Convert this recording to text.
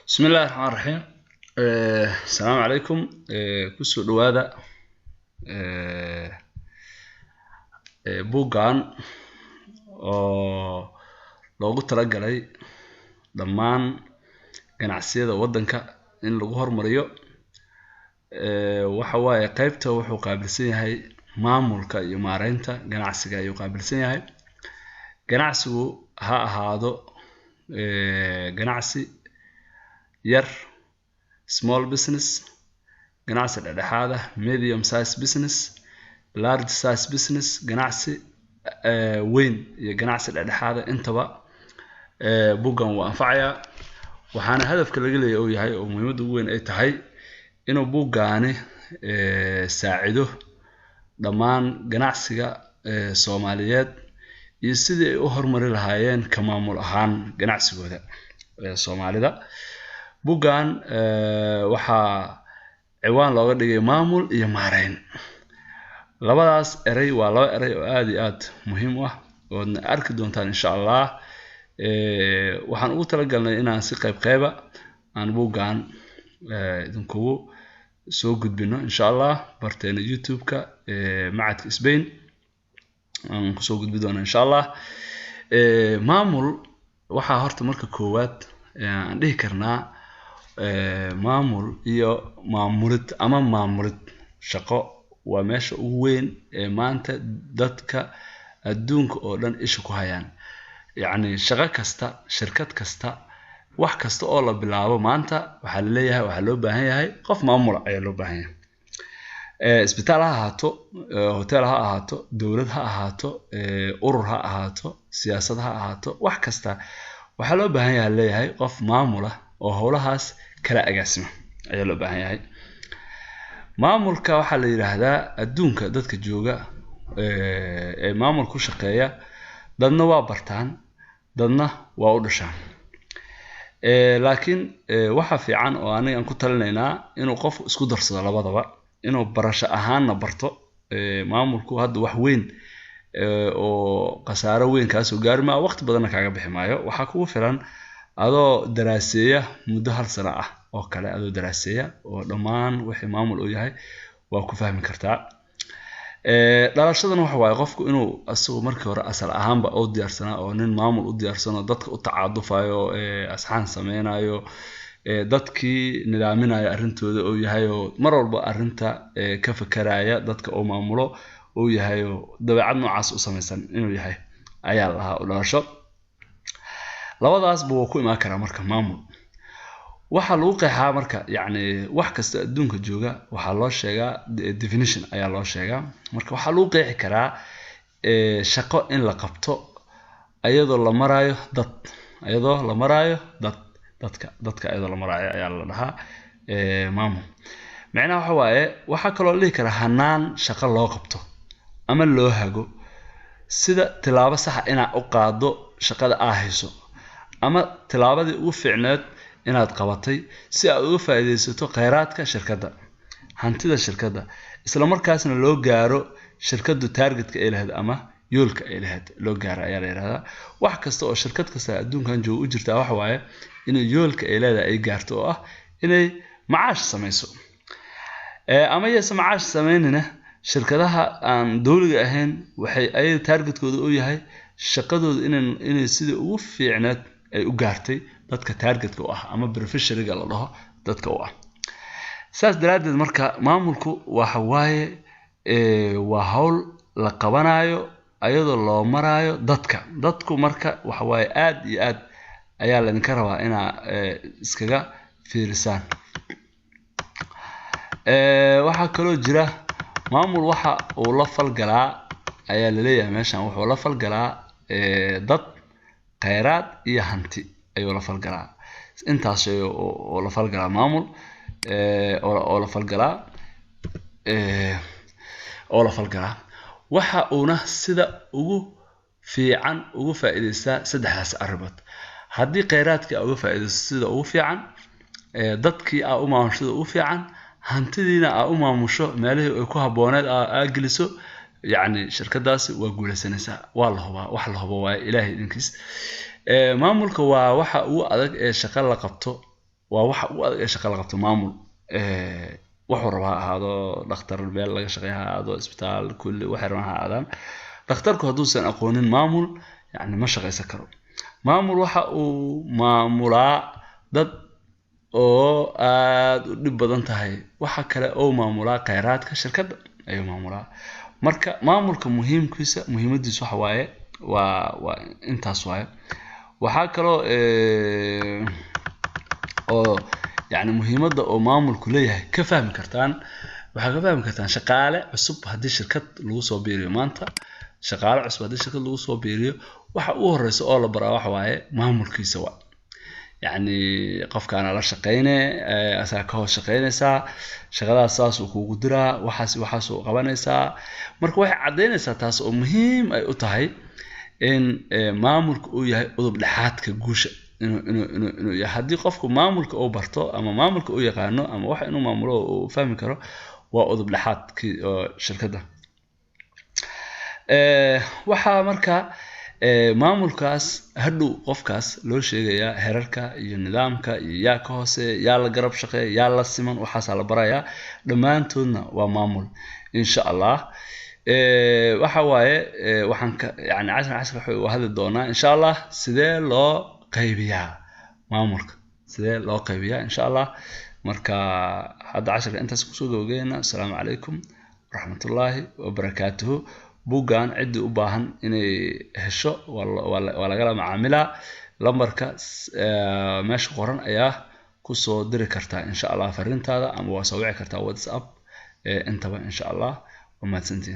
بسم الله الرحمن الرحيم. السلام عليكم. كسو دوادا buuggan oo loogu talagalay dhammaan ganacsiyada wadanka in lagu hormariyo waxa waaye qaybta wuxuu qaabilsan yahay maamulka iyo maareynta ganacsiga ayuu qaabilsan yahay. ganacsigu ha ahaado ganacsi yar small business, ganacsi dhexdhexaad ah medium size business, large size business, ganacsi weyn iyo ganacsi dhexdhexaad ah intaba buuggan waa anfacayaa. waxaana hadafka laga leeyahay oo yahay oo muhiimada ugu weyn ay tahay inuu buuggaani saacido dhammaan ganacsiga Soomaaliyeed iyo sidii ay u horumari lahaayeen ka maamul ahaan ganacsigooda Soomaalida. buuggan waxaa ciwaan looga dhigay maamul iyo maareyn. labadaas eray waa laba eray oo aad iyo aad muhiim u ah oo aad arki doontaan insha Allah. waxaan ugu talagalnay inaan si qayb aan buuggan idinkugu soo gudbino insha Allah barteena YouTube-ka macadka Spain aan ku soo gudbi doona insha Allah. maamul waxa horta marka koowaad aan dhihi karnaa maamul iyo maamulid ama maamulid shaqo waa meesha ugu weyn ee maanta dadka adduunka oo dhan isha ku hayaan. yacni shaqo kasta, shirkad kasta, wax kasta oo la bilaabo maanta waxaa la leeyahay waxaa loo baahan yahay qof maamul ayaa loo baahan yahay. isbitaal ha ahaato, hotel ha ahaato, dawlad ha ahaato, urur ha ahaato, siyaasad ha ahaato, wax kasta waxaa loo baahan yahay leeyahay qof maamul ah oo howlahaas kala agaasima ayaa loo baahan yahay. maamulka waxaa la yiraahdaa adduunka dadka jooga ee maamul ku shaqeeya dadna waa bartaan dadna waa u dhashaan. laakiin waxa fiican oo aniga aan ku talinaynaa inuu qof isku darsado labadaba, inuu barasho ahaanna barto maamulku hadda wax weyn oo qasaaro weyn ka soo gaari ma waqti badan kaaga bixi maayo. waxa kugu filan adoo daraaseeya muddo hal sano ah oo kale adoo daraaseeya oo dhammaan wixii maamul u yahay waa ku fahmi kartaa. dhalashadana waxa waaye qofku inuu asagu markii hore asal ahaanba oo diyaarsanaa oo nin maamul u diyaarsano dadka u tacaadufayo asxaan sameynayo dadkii nidaaminaya arrintooda oo yahay oo mar walba arrinta ka fakaraya dadka oo maamulo oo yahay oo dabeecad noocaas u samaysan inuu yahay ayaa lahaa u dhalasho. labadaas buu ku imaan karaa marka maamul. waxa lagu qeexaa marka yacni wax kasta adduunka jooga waxaa loo sheegaa definition ayaa loo sheegaa. marka waxaa lagu qeexi karaa shaqo in la qabto ayadoo la maraayo dad, ayadoo la maraayo dadka ayadoo la maraayo ayaa la dhahaa maamul. macnaha waxa waaye waxaa kaloo la dhihi karaa hanaan shaqo loo qabto ama loo hago sida tilaabo sax ah inaad u qaado shaqada aad hayso ama tilaabadii ugu fiicneed inaad qabatay si aad uga faa'iideysato kheyraadka shirkadda, hantida shirkadda, isla markaasna loo gaaro shirkaddu targetka ay lahayd ama yoolka ay lahayd loo gaaro ayaa la yiraahdaa. wax kasta oo shirkad kasta adduunkan jooga u jirta waxa waaye inay yoolka ay leedahay ay gaarto oo ah inay macaash samayso. ama yeesho macaash sameynina shirkadaha aan dawliga ahayn waxay ay targetkooda u yahay shaqadooda inay sidii ugu fiicneed ay u gaartay dadka targetka u ah ama beneficiary-ga la dhaho dadka u ah. saas daraadeed marka maamulku waxa waaye waa hawl la qabanayo ayadoo loo maraayo dadku marka waxa waaye aad iyo aad ayaa la idinka rabaa inaa iskaga fiirisaan. waxa kaloo jira maamul waxa uu la falgalaa ayaa la leeyahay meeshan wuxuu la falgalaa dad, kheyraad iyo hanti ayuu la falgalaa. intaas shay oo la falgalaa maamul oo la falgalaa waxa uuna sida ugu fiican ugu faa'iideystaa saddexdaas arrimood. haddii kheyraadka uga faa'iideysto sida ugu fiican, dadkii u maamusho ugu fiican, hantidiina u maamusho meelihii ay ku habooneed aad geliso يعني shirkadaasi waa guuleysanaysaa waa la hubaa wax la hubo waa ilaahay idinkiis maamulka waa waxa uu adag ee shaqo la qabto waxa uu adag shaqo la qabto maamul wuxuu rabaa ahaado dhakhtar meel laga shaqeeyaa ahaado isbitaal kulli waxa rabaa ahaadaan dhakhtarku haduusan aqoonin maamul yani ma shaqeysan karo maamul waxa uu maamulaa dad oo aad u dhib badan tahay waxa kale oo maamulaa kheyraadka shirkadda ayuu maamulaa marka maamulka muhiimadiisu waxa waaye waa intaas waaye waxa kale oo يعني muhiimada oo maamulku leeyahay ka fahmi kartaan waxa ka fahmi kartaan shaqaale cusub hadii shirkad lagu soo biiriyo maanta shaqaale cusub hadii shirkad lagu soo biiriyo waxa uu horeyso oo la baraa waxa waaye maamulkiisa waa يعني qofka aan la shaqeynay asaa ka hoos shaqeynaysa shaqadaas saas uu kugu diraa waxaas uu qabanaysa marka waxay cadeynaysaa taas oo muhiim ay u tahay in maamulku uu yahay udub dhaxaadka guusha inuu yahay hadii qofku maamulka uu barto ama maamulka uu yaqaano ama waxa inuu maamulo uu fahmi karo waa udub dhaxaadkii shirkadda waxa marka maamulkaas hadhow qofkaas loo sheegayaa herarka iyo nidaamka iyo yaa ka hoose yaa la garab shaqeeya yaa la siman waxaas la barayaa dhamaantoodna waa maamul insha Allah waxa waaye waxaan yani casharka wuxuu hadli doonaa insha Allah sidee loo qaybiyaa maamulka sidee loo qaybiyaa insha Allah marka hadda casharka intaas ku soo gabagabeyna assalaamu calaykum waraxmatullaahi wabarakaatuhu buugan cidi u baahan inay hesho wala laga macaamilaa lambarka meesha qoran ayaa ku soo diri kartaa insha Allah fariintaada ama waa soo wici kartaa WhatsApp intaba insha Allah wa mahadsantiin